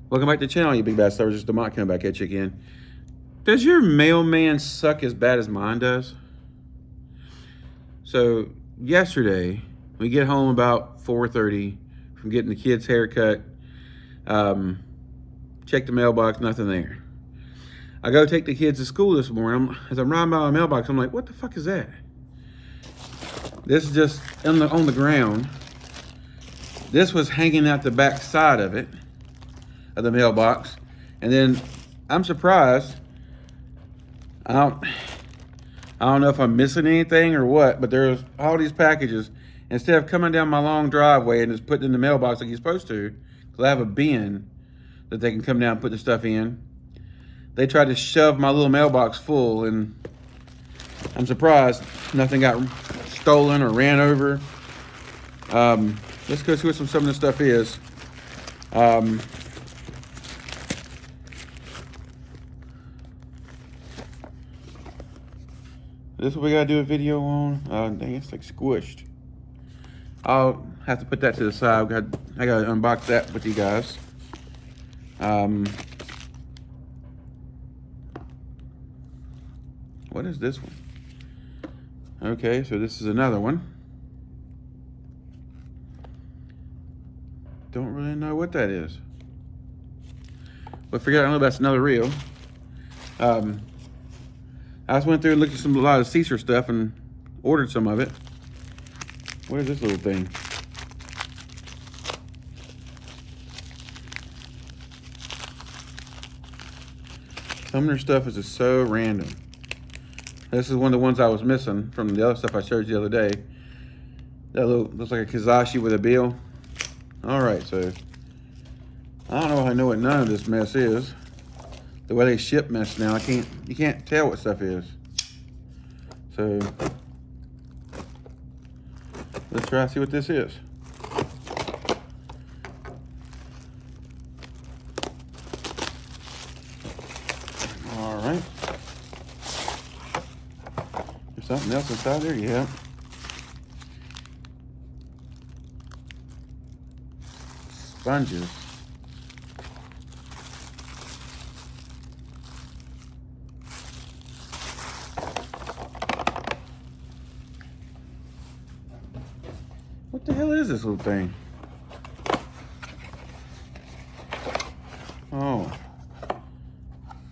Welcome back to the channel, you big bad stars. Just Demont coming back at you again. Does your mailman suck as bad as mine does? So yesterday, we get home about 4:30 from getting the kids' haircut. Check the mailbox, nothing there. I go take the kids to school this morning. As I'm riding by my mailbox, I'm like, what the fuck is that? This is just on the ground. This was hanging out the back side of it, of the mailbox. And then I'm surprised. I don't know if I'm missing anything or what, but there's all these packages. Instead of coming down my long driveway and just putting it in the mailbox like you're supposed to, because I have a bin that they can come down and put the stuff in, they tried to shove my little mailbox full, and I'm surprised nothing got stolen or ran over. Let's go see what some of this stuff is. This is what we gotta do a video on. Dang, it's like squished. I'll have to put that to the side. I gotta unbox that with you guys. What is this one? Okay, so this is another one. Don't really know what that is. But forget, I know that's another reel. I just went through and looked at a lot of Caesar stuff and ordered some of it. What is this little thing? Some of their stuff is just so random. This is one of the ones I was missing from the other stuff I showed you the other day. That looks like a Kizashi with a bill. All right, so I don't know if I know what none of this mess is. The way they ship mess now, you can't tell what stuff is. So let's try to see what this is. All right. There's something else inside there, yeah. Sponges. What the hell is this little thing? Oh,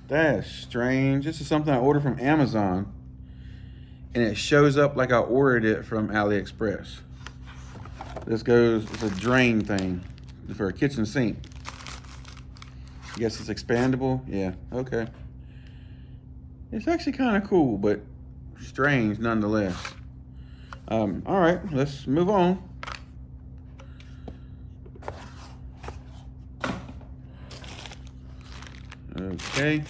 that's strange. This is something I ordered from Amazon, and it shows up like I ordered it from AliExpress. It's a drain thing for a kitchen sink. I guess it's expandable. Yeah, okay. It's actually kind of cool, but strange nonetheless. All right, let's move on. Okay.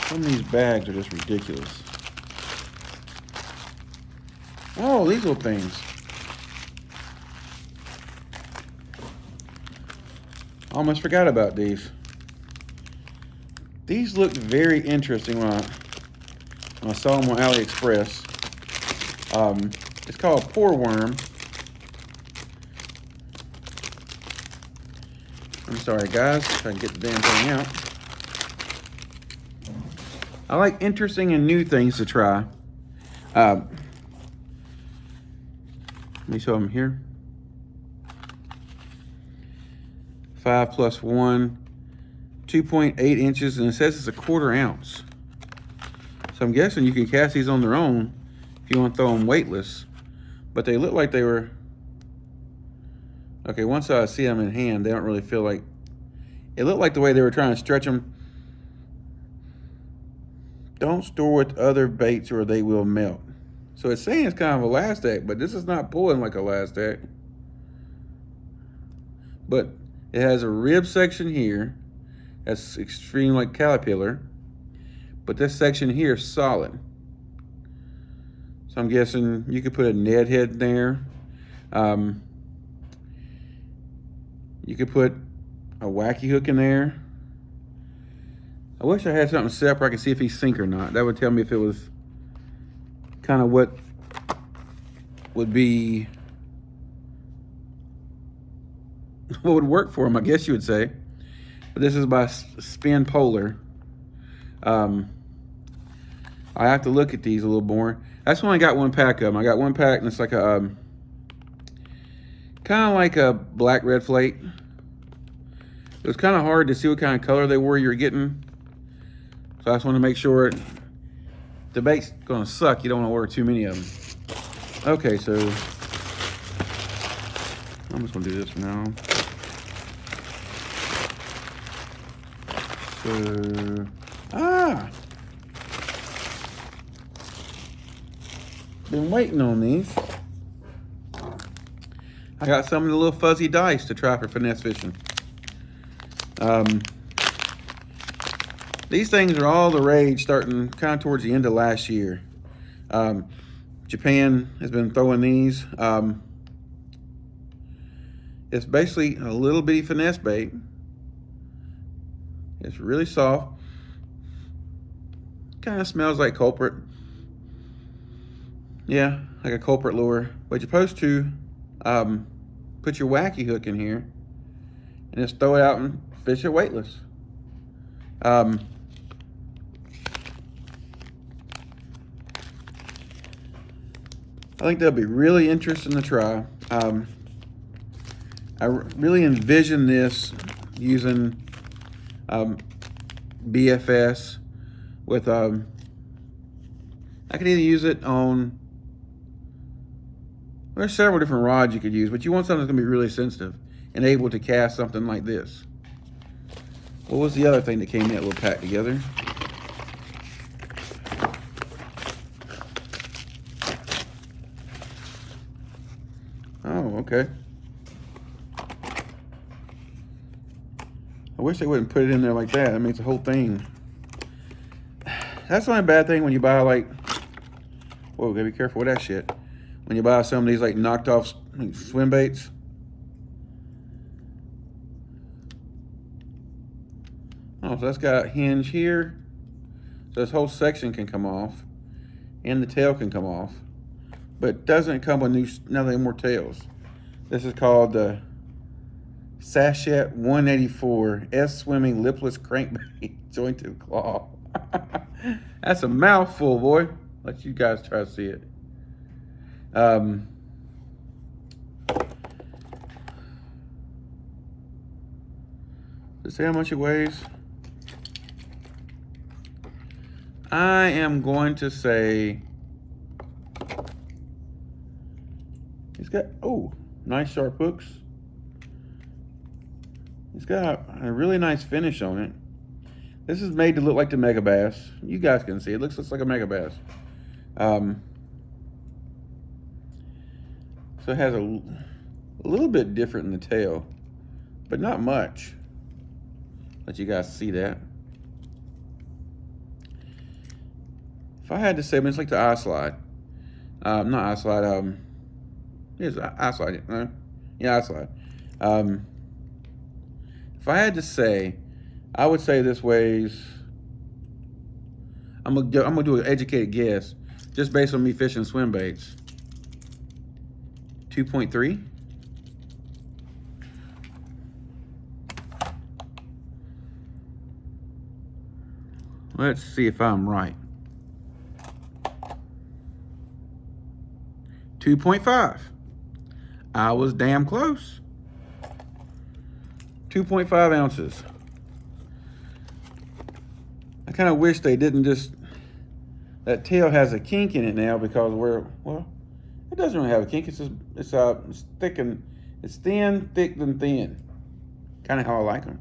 Some of these bags are just ridiculous. Oh, these little things. Almost forgot about these. These looked very interesting when I saw them on AliExpress. It's called Pour Worm. I'm sorry, guys, if I can get the damn thing out. I like interesting and new things to try. Let me show them here. 5+1, 2.8 inches, and it says it's a 1/4 ounce. So I'm guessing you can cast these on their own if you want to throw them weightless. But they look like they were... Okay, once I see them in hand, they don't really feel like... It looked like the way they were trying to stretch them. Don't store with other baits or they will melt. So it's saying it's kind of elastic, but this is not pulling like elastic. But it has a rib section here that's extreme like caterpillar. But this section here is solid. So I'm guessing you could put a Ned head in there. You could put a Wacky hook in there. I wish I had something set up where I could see if he's sink or not. That would tell me if it was kind of what would be what would work for them, I guess you would say. But this is by Spinpoler. I have to look at these a little more. That's when I got one pack of them. I got one pack, and it's like a kind of like a black red flake. It was kind of hard to see what kind of color they were you're getting. So I just want to make sure the bait's gonna suck. You don't want to order too many of them. Okay, so I'm just gonna do this for now. So, been waiting on these. I got some of the little fuzzy dice to try for finesse fishing. These things are all the rage starting kind of towards the end of last year. Japan has been throwing these. It's basically a little bitty finesse bait. It's really soft. Kind of smells like culprit. Yeah, like a culprit lure. But you're supposed to put your wacky hook in here and just throw it out and fish it weightless. I think that'll be really interesting to try. I really envision this using BFS with I could either use it on, there's several different rods you could use, but you want something that's gonna be really sensitive and able to cast something like this. What was the other thing that came in that little pack together? Oh, okay. I wish they wouldn't put it in there like that. That makes the whole thing. That's the only bad thing when you buy like, whoa, gotta be careful with that shit. When you buy some of these like knocked off swim baits. Oh, so that's got a hinge here. So this whole section can come off and the tail can come off, but it doesn't come with nothing more tails. This is called the Sachet 184 S Swimming Lipless Crankbait Jointed Claw. That's a mouthful, boy. Let you guys try to see it. Let's see how much it weighs. I am going to say it's got, oh, nice sharp hooks. It's got a really nice finish on it. This is made to look like the Mega Bass. You guys can see it looks just like a Mega Bass. So it has a little bit different in the tail, but not much. Let you guys see that. If I had to say, it's like the eye slide. Not eye slide. Here's eye slide. Yeah, eye slide. If I had to say, I would say this weighs. I'm gonna do an educated guess, just based on me fishing swim baits. 2.3. Let's see if I'm right. 2.5. I was damn close. 2.5 ounces. I kind of wish they didn't just, that tail has a kink in it now because well, it doesn't really have a kink. It's just, it's thick and, it's thin, thick, then thin. Kind of how I like them.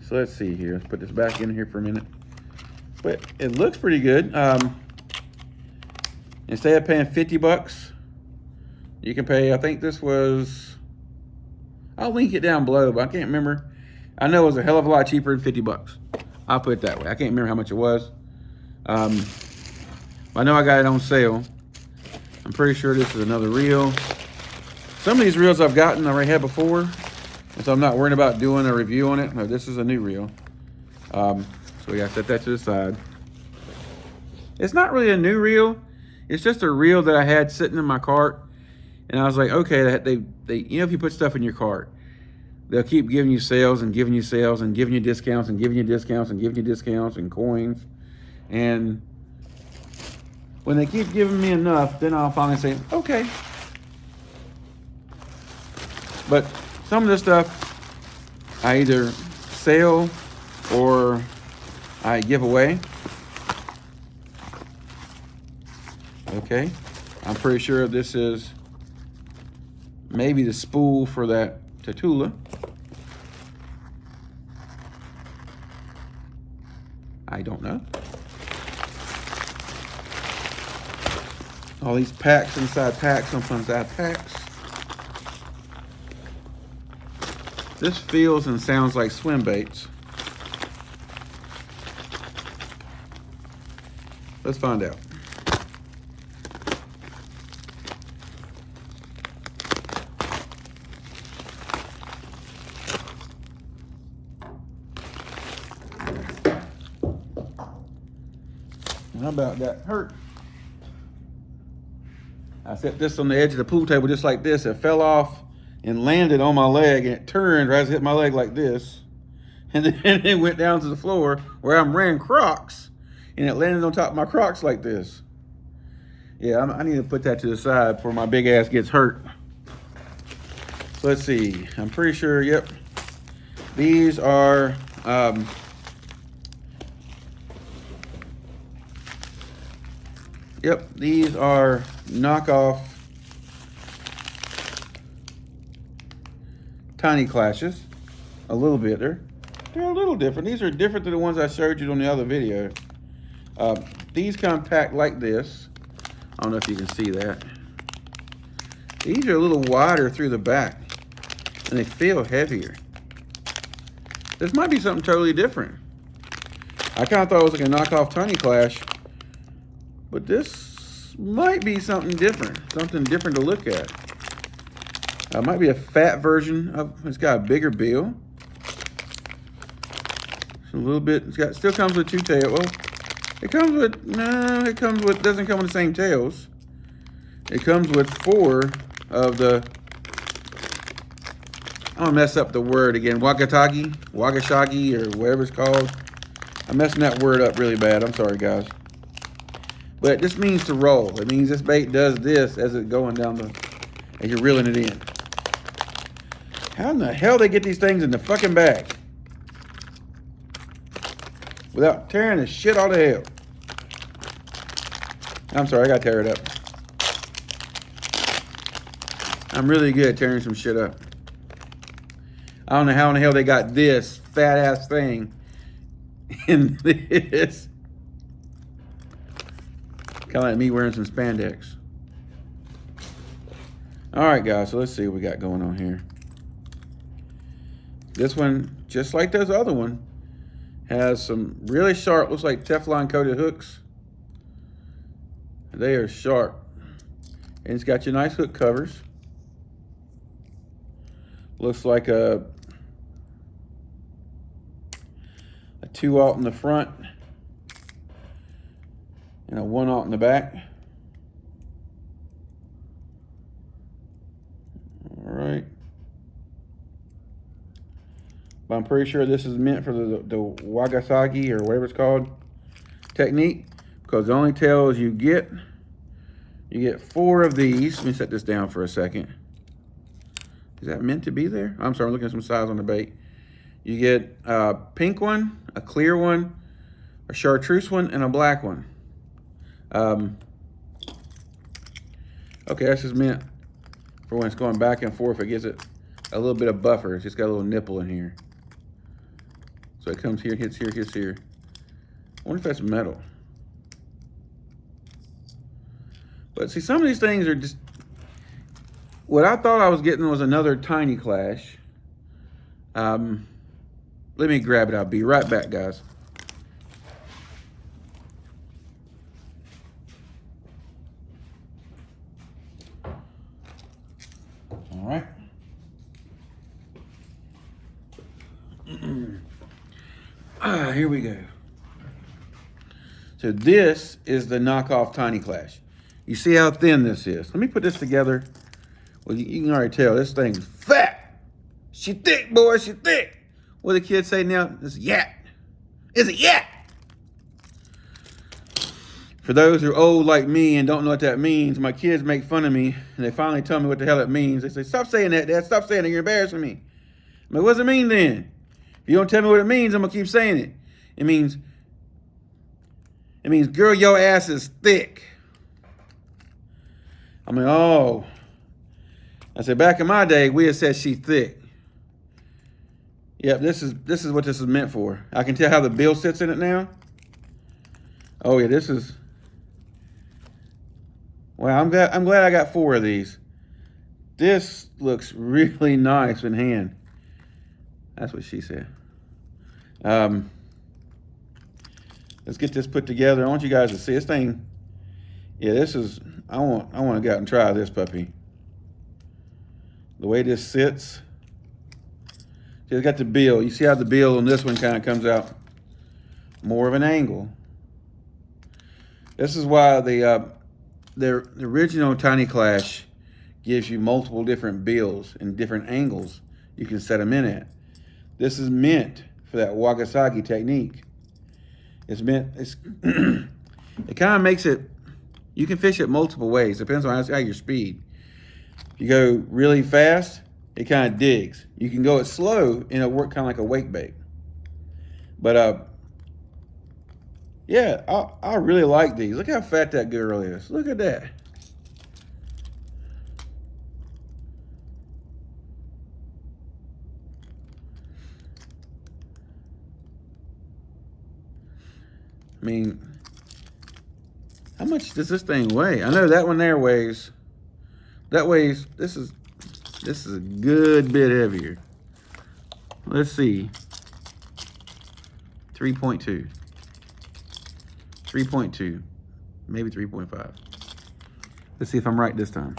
So let's see here. Let's put this back in here for a minute. But it looks pretty good. Instead of paying 50 bucks, you can pay, I think this was, I'll link it down below, but I can't remember. I know it was a hell of a lot cheaper than 50 bucks. I'll put it that way. I can't remember how much it was. I know I got it on sale. I'm pretty sure this is another reel. Some of these reels I've gotten, I already had before, and so I'm not worrying about doing a review on it. No, this is a new reel. So we gotta set that to the side. It's not really a new reel. It's just a reel that I had sitting in my cart. And I was like, okay, they you know, if you put stuff in your cart, they'll keep giving you sales and giving you sales and giving you discounts and giving you discounts and giving you discounts and coins. And when they keep giving me enough, then I'll finally say, okay. But some of this stuff I either sell or I give away. Okay, I'm pretty sure this is maybe the spool for that Tatula. I don't know. All these packs inside packs, sometimes inside packs. This feels and sounds like swim baits. Let's find out. How about that hurt? I set this on the edge of the pool table just like this. It fell off and landed on my leg, and it turned right as it hit my leg like this. And then it went down to the floor where I'm wearing Crocs, and it landed on top of my Crocs like this. Yeah, I need to put that to the side before my big ass gets hurt. So let's see. I'm pretty sure, yep. These are yep, these are knockoff Tiny Clashes. A little bit. They're a little different. These are different than the ones I showed you on the other video. These come packed like this. I don't know if you can see that. These are a little wider through the back, and they feel heavier. This might be something totally different. I kind of thought it was like a knockoff Tiny Clash, but this might be something different to look at. It might be a fat version of, it's got a bigger bill. It's a little bit, still comes with two tails. Well, it comes with, no, it doesn't come with the same tails. It comes with 4 of the, I'm gonna mess up the word again, Wagashagi, or whatever it's called. I'm messing that word up really bad, I'm sorry guys. But this means to roll. It means this bait does this as it's going down as you're reeling it in. How in the hell they get these things in the fucking bag without tearing the shit out of hell? I'm sorry, I gotta tear it up. I'm really good at tearing some shit up. I don't know how in the hell they got this fat ass thing in this. Kind of like me wearing some spandex. All right, guys, so let's see what we got going on here. This one, just like this other one, has some really sharp, looks like Teflon coated hooks. They are sharp. And it's got your nice hook covers. Looks like a 2-aught in the front and a 1-aught in the back. All right. But I'm pretty sure this is meant for the Wagasagi or whatever it's called technique, because the only tails you get 4 of these. Let me set this down for a second. Is that meant to be there? I'm sorry, I'm looking at some size on the bait. You get a pink one, a clear one, a chartreuse one, and a black one. Okay, that's just meant for when it's going back and forth. It gives it a little bit of buffer. It's just got a little nipple in here. So it comes here, hits here, hits here. I wonder if that's metal. But see, some of these things are just, what I thought I was getting was another Tiny Clash. Let me grab it. I'll be right back, guys. All right. Here we go. So this is the knockoff Tiny Clash. You see how thin this is. Let me put this together. Well, you can already tell this thing's fat. She thick, boy, she thick. What do the kids say now? It's a yak. It's a yak. For those who are old like me and don't know what that means, my kids make fun of me and they finally tell me what the hell it means. They say, stop saying that, Dad. Stop saying it. You're embarrassing me. I'm like, what does it mean then? If you don't tell me what it means, I'm going to keep saying it. It means, girl, your ass is thick. I mean, oh. I said, back in my day, we had said she thick. Yep, this is what this is meant for. I can tell how the bill sits in it now. Oh yeah, this is. Wow, I'm glad I got 4 of these. This looks really nice in hand. That's what she said. Let's get this put together. I want you guys to see this thing. Yeah, this is. I want to go out and try this puppy. The way this sits. See, it's got the bill. You see how the bill on this one kind of comes out more of an angle. This is why the original Tiny Clash gives you multiple different bills and different angles you can set them in at. This is meant for that Wacky technique. It's meant, it kind of makes it, you can fish it multiple ways. Depends on how your speed. If you go really fast, it kind of digs. You can go it slow and it'll work kind of like a wake bait. But yeah, I really like these. Look how fat that girl is. Look at that. I mean, how much does this thing weigh? I know that one there weighs, this is a good bit heavier. Let's see. 3.2. 3.2. Maybe 3.5. Let's see if I'm right this time.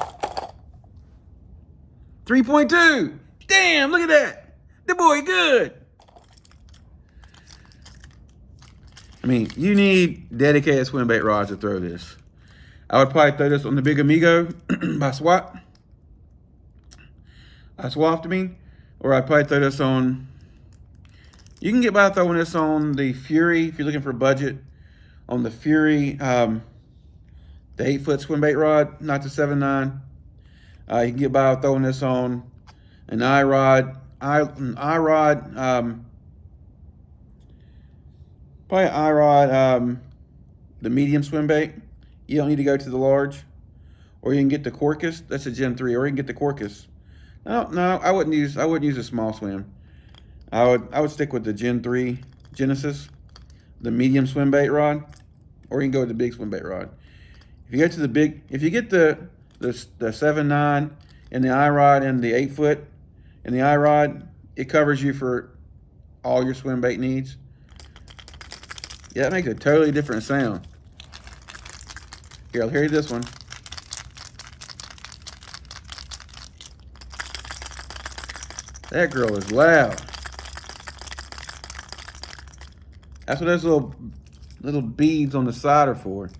3.2! Damn, look at that! The boy good! I mean, you need dedicated swim bait rods to throw this. I would probably throw this on the Big Amigo by Swapped, or I'd probably throw this on, you can get by throwing this on the Fury, if you're looking for a budget, on the Fury, the 8-foot swim bait rod, not the 7.9. You can get by throwing this on an iRod, probably an iRod, the medium swim bait. You don't need to go to the large. Or you can get the Corcus, that's a Gen 3, or you can get the Corcus. No, I wouldn't use a small swim. I would stick with the Gen 3 Genesis, the medium swim bait rod, or you can go with the big swim bait rod. If you get to the big, if you get the 7.9 and the iRod and the 8-foot and the iRod, it covers you for all your swim bait needs. Yeah, that makes a totally different sound. Here, I'll hear you this one. That girl is loud. That's what those little beads on the side are for.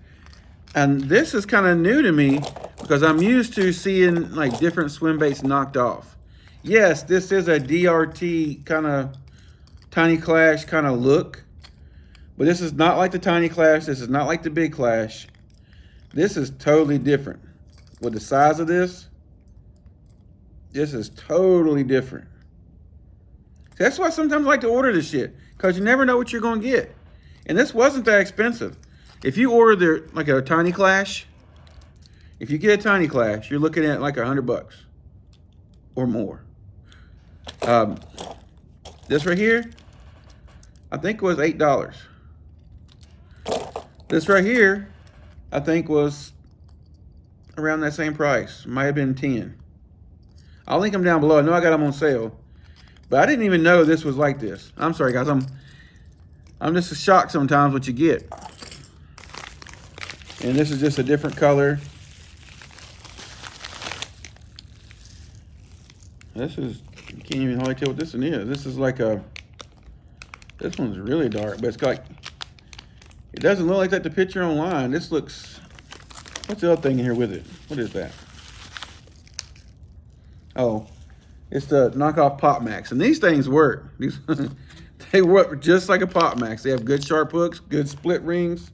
And this is kind of new to me because I'm used to seeing like different swim baits knocked off. Yes, this is a DRT kind of Tiny Clash kind of look, but this is not like the Tiny Clash. This is not like the Big Clash. This is totally different. With the size of this is totally different. That's why I sometimes like to order this shit, because you never know what you're going to get. And this wasn't that expensive. If you order like a Tiny Clash, if you get a Tiny Clash, you're looking at like $100 or more. This right here, I think was $8. This right here, I think was around that same price. Might have been 10. I'll link them down below. I know I got them on sale, but I didn't even know this was like this. I'm sorry, guys. I'm just shocked sometimes what you get. And this is just a different color. This is, you can't even hardly tell what this one is. This is like a, this one's really dark, but it's got, It doesn't look like that the picture online. This looks, what's the other thing in here with it? What is that? Oh, it's the knockoff Pop Max. And these things work. These they work just like a Pop Max. They have good sharp hooks, good split rings.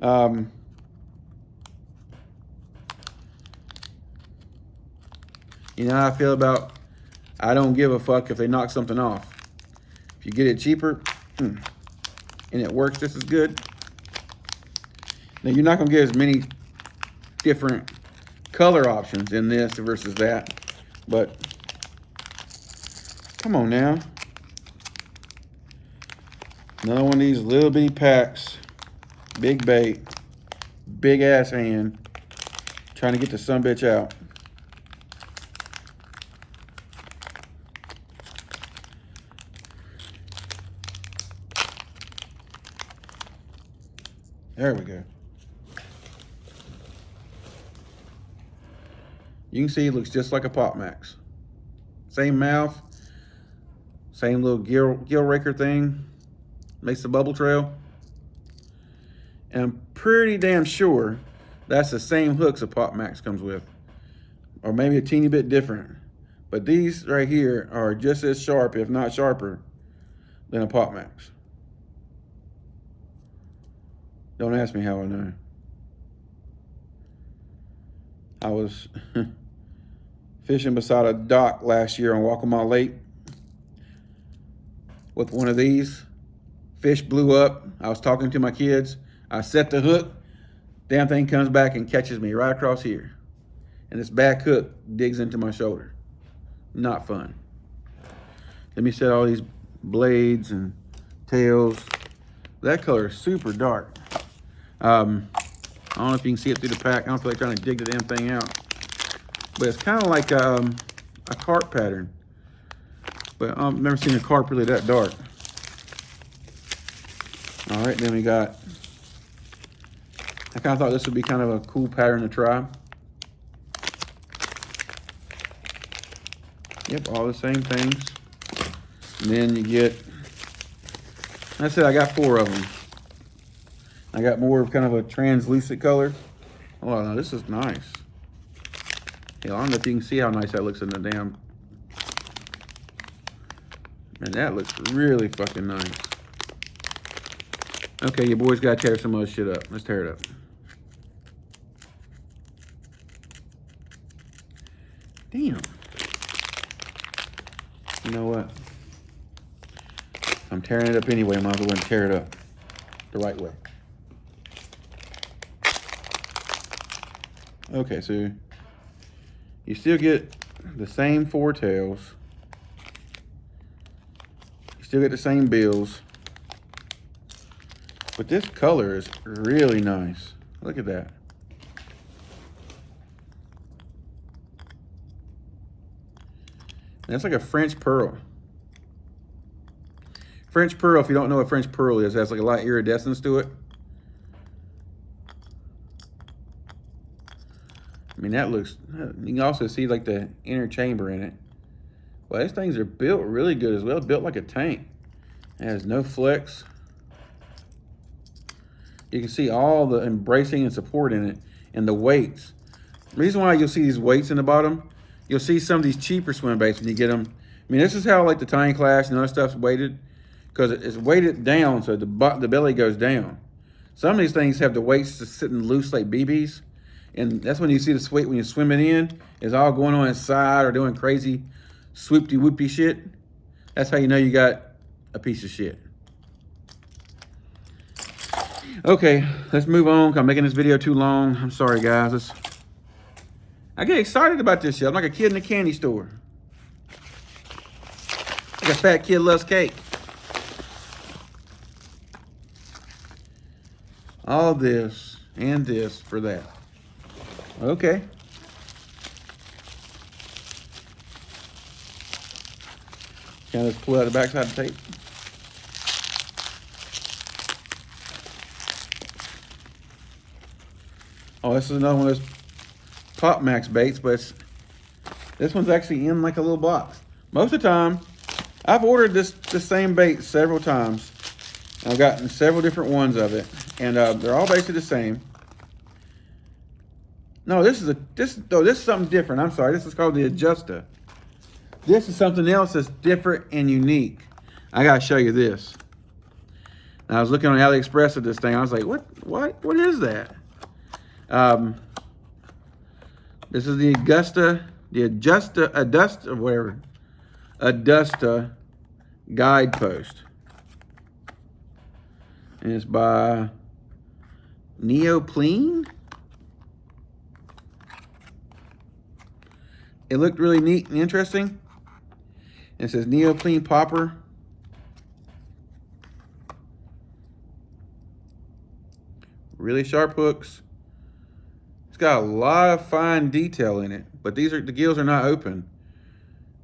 You know how I feel about, I don't give a fuck if they knock something off. If you get it cheaper and it works just as good, now you're not gonna get as many different color options in this versus that, but come on now. Another one of these little bitty packs, big bait, big ass hand, trying to get the sumbitch out. There we go. You can see it looks just like a Pop Max. Same mouth, same little gill raker thing. Makes the bubble trail. And I'm pretty damn sure that's the same hooks a Pop Max comes with. Or maybe a teeny bit different. But these right here are just as sharp, if not sharper, than a Pop Max. Don't ask me how I know. I was fishing beside a dock last year on Wacky Lake with one of these. Fish blew up. I was talking to my kids. I set the hook. Damn thing comes back and catches me right across here. And this back hook digs into my shoulder. Not fun. Let me set all these blades and tails. That color is super dark. I don't know if you can see it through the pack. I don't feel like trying to dig the damn thing out. But it's kind of like a carp pattern. But I've never seen a carp really that dark. All right, then we got, I kind of thought this would be kind of a cool pattern to try. Yep, all the same things. And then you get, I said I got 4 of them. I got more of kind of a translucent color. Oh, no, this is nice. Yeah, I don't know if you can see how nice that looks in the damn. Man, that looks really fucking nice. Okay, your boys gotta tear some of this shit up. Let's tear it up. Damn. You know what? I'm tearing it up anyway. I might as well tear it up the right way. Okay, so you still get the same 4 tails. You still get the same bills. But this color is really nice. Look at that. That's like a French pearl. French pearl, if you don't know what French pearl is, has like a lot of iridescence to it. I mean, that looks, you can also see like the inner chamber in it. Well, these things are built really good as well. Built like a tank. It has no flex. You can see all the embracing and support in it and the weights. The reason why you'll see these weights in the bottom, you'll see some of these cheaper swim baits when you get them. I mean, this is how like the Tiny Clash and other stuff's weighted, because it's weighted down so the belly goes down. Some of these things have the weights just sitting loose like BBs. And that's when you see the weight when you're swimming in, is all going on inside or doing crazy swoopty-whoopty shit. That's how you know you got a piece of shit. Okay, let's move on. I'm making this video too long. I'm sorry, guys. I get excited about this shit. I'm like a kid in a candy store. Like a fat kid loves cake. All this and this for that. Okay. Can I just pull out the backside of the tape? Oh, this is another one of those Pop Max baits, but this one's actually in like a little box. Most of the time, I've ordered this same bait several times, I've gotten several different ones of it, and they're all basically the same. No, this is something different. I'm sorry. This is called the Adjuster. This is something else that's different and unique. I gotta show you this. And I was looking on AliExpress at this thing. I was like, what is that? This is the Adusta guidepost. And it's by Neoplene. It looked really neat and interesting. It says Neoplene popper. Really sharp hooks. It's got a lot of fine detail in it, but the gills are not open.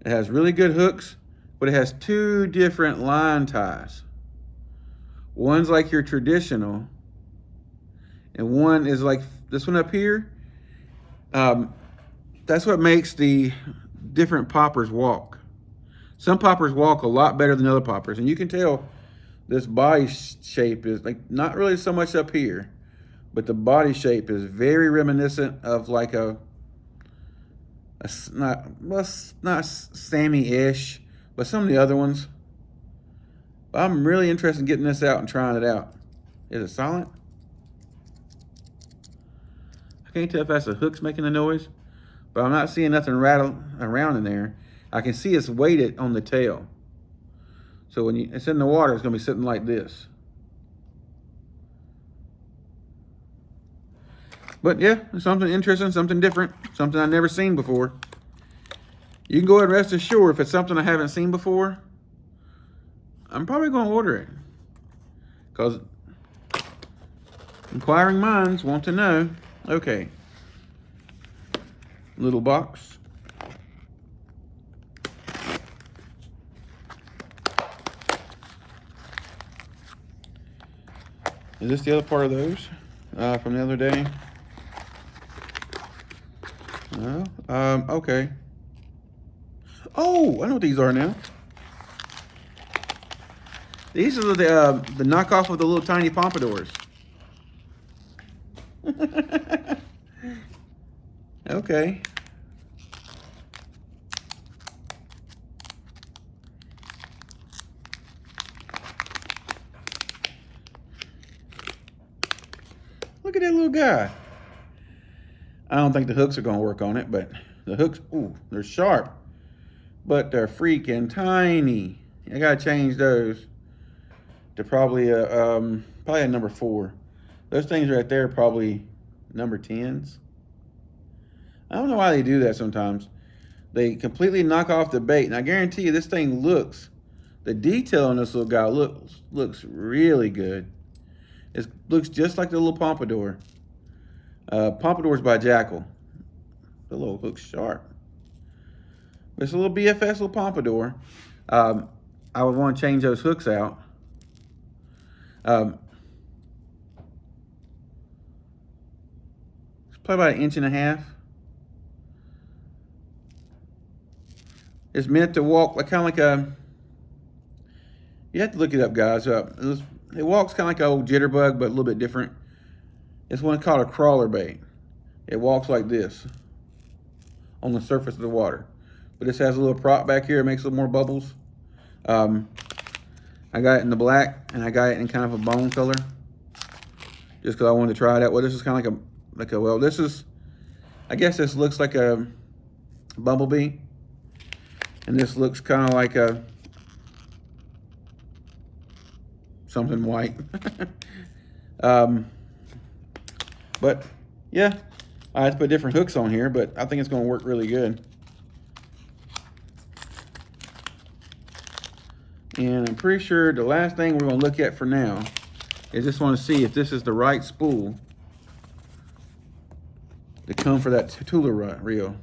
It has really good hooks, but it has two different line ties. One's like your traditional, and one is like this one up here. That's what makes the different poppers walk. Some poppers walk a lot better than other poppers, and you can tell this body shape is like not really so much up here, but the body shape is very reminiscent of like not Sammy-ish, but some of the other ones. But I'm really interested in getting this out and trying it out. Is it silent? I can't tell if that's the hooks making the noise, but I'm not seeing nothing rattle around in there. I can see it's weighted on the tail. So when it's in the water, it's gonna be sitting like this. But yeah, something interesting, something different, something I've never seen before. You can go ahead and rest assured if it's something I haven't seen before, I'm probably gonna order it. Because inquiring minds want to know. Okay. Little box. Is this the other part of those from the other day? No. Okay. Oh, I know what these are now. These are the knockoff of the little tiny pompadours. Okay. Look at that little guy. I don't think the hooks are going to work on it, but the hooks, ooh, they're sharp, but they're freaking tiny. I got to change those to probably a number 4. Those things right there are probably number 10s. I don't know why they do that sometimes. They completely knock off the bait, and I guarantee you this thing looks, the detail on this little guy looks really good. It looks just like the little pompadour. Pompadours by Jackal. The little hook's sharp. It's a little BFS little pompadour. I would want to change those hooks out. It's probably about 1.5 inches. It's meant to walk like kind of like a. You have to look it up, guys. It walks kind of like an old jitterbug, but a little bit different. It's one called a crawler bait. It walks like this on the surface of the water, but this has a little prop back here. It makes a little more bubbles. I got it in the black, and I got it in kind of a bone color, just because I wanted to try it out. Well, this is kind of well, this is, I guess this looks like a bumblebee, and this looks kind of like a something white. But yeah, I have to put different hooks on here, but I think it's going to work really good. And I'm pretty sure the last thing we're going to look at for now is just want to see if this is the right spool to come for that Tula reel.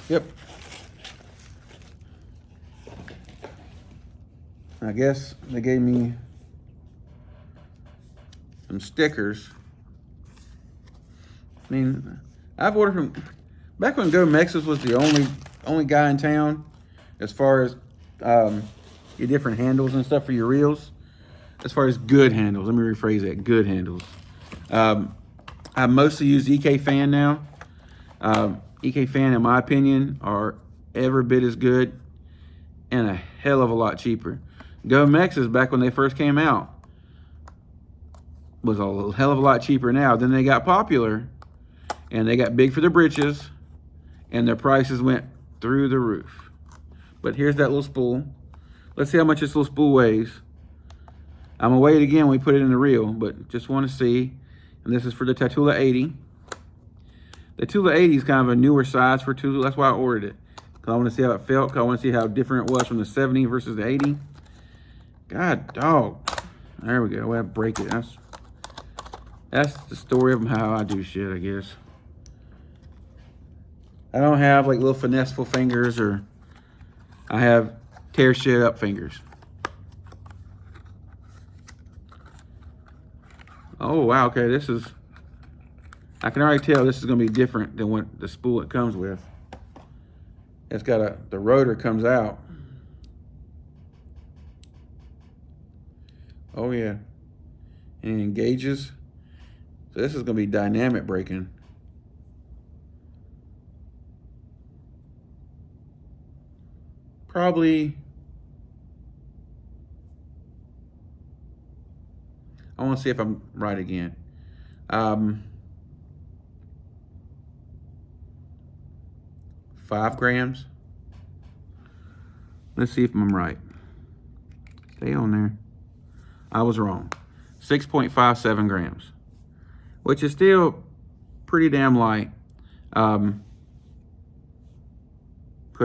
Yep. I guess they gave me some stickers. I mean, I've ordered from, back when Go Mexas was the only guy in town as far as your different handles and stuff for your reels. As far as good handles, let me rephrase that, good handles. I mostly use EK Fan now. EK Fan, in my opinion, are every bit as good and a hell of a lot cheaper. Go Mexas, back when they first came out, was a hell of a lot cheaper now. Then they got popular, and they got big for their britches, and their prices went through the roof. But here's that little spool. Let's see how much this little spool weighs. I'm gonna weigh it again when we put it in the reel, but just want to see. And this is for the Tatula 80. The Tula 80 is kind of a newer size for Tula. That's why I ordered it. Cause I want to see how it felt. Cause I want to see how different it was from the 70 versus the 80. God dog. There we go. Well, break it. That's the story of how I do shit, I guess. I don't have like little finesseful fingers, or I have tear shit up fingers. Oh wow, okay, this is, I can already tell this is gonna be different than what the spool it comes with. It's got the rotor comes out. Oh yeah, and it engages. So this is gonna be dynamic braking. Probably, I want to see if I'm right again. 5 grams. Let's see if I'm right. Stay on there. I was wrong. 6.57 grams, which is still pretty damn light. Because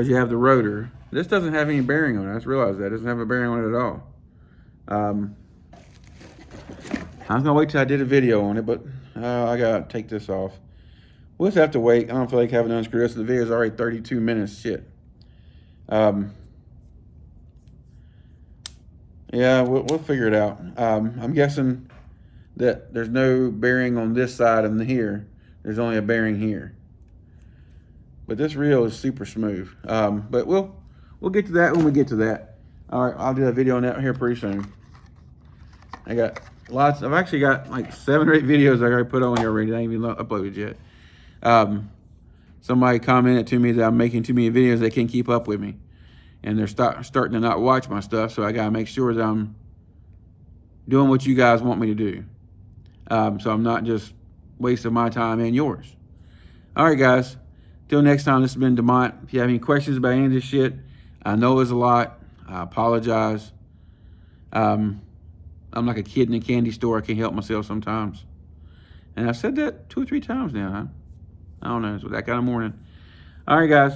you have the rotor. This doesn't have any bearing on it. I just realized that. It doesn't have a bearing on it at all. I was gonna wait till I did a video on it, but I gotta take this off. We'll just have to wait. I don't feel like having to unscrew this. The video is already 32 minutes. Shit. Yeah, we'll figure it out. I'm guessing that there's no bearing on this side and here. There's only a bearing here. But this reel is super smooth. But we'll get to that when we get to that. All right, I'll do a video on that here pretty soon. I got lots. I've actually got like 7 or 8 videos I already put on here already. I ain't even uploaded yet. Somebody commented to me that I'm making too many videos. They can't keep up with me, and they're starting to not watch my stuff. So I gotta make sure that I'm doing what you guys want me to do. So I'm not just wasting my time and yours. All right, guys. Till next time, this has been Demont. If you have any questions about any of this shit, I know there's a lot. I apologize. I'm like a kid in a candy store. I can't help myself sometimes. And I've said that 2 or 3 times now, huh? I don't know. It's that kind of morning. All right, guys.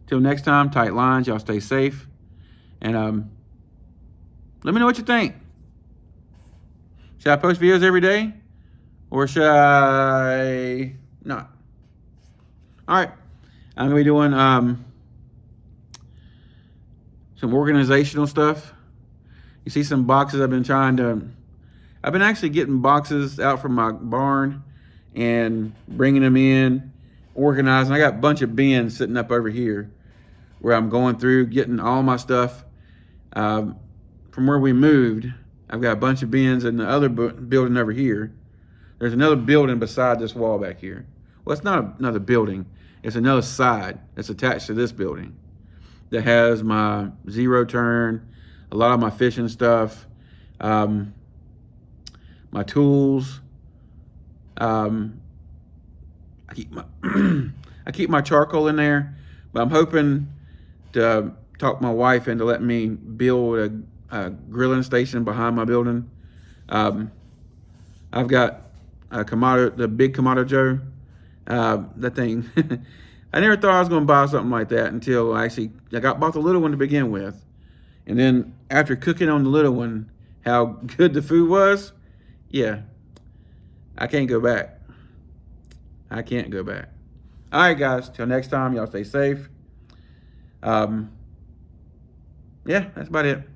Till next time, tight lines. Y'all stay safe. And let me know what you think. Should I post videos every day? Or should I not? All right. I'm going to be doing some organizational stuff. You see some boxes I've been actually getting boxes out from my barn and bringing them in, organizing. I got a bunch of bins sitting up over here where I'm going through, getting all my stuff from where we moved. I've got a bunch of bins in the other building over here. There's another building beside this wall back here. Well, it's not another building. It's another side that's attached to this building that has my zero turn, a lot of my fishing stuff, my tools. I keep my charcoal in there, but I'm hoping to talk my wife into letting me build a grilling station behind my building. I've got a Kamado, the big Kamado Joe. That thing, I never thought I was going to buy something like that until I bought the little one to begin with. And then after cooking on the little one, how good the food was, yeah, I can't go back. I can't go back. All right, guys, till next time, y'all stay safe. Yeah, that's about it.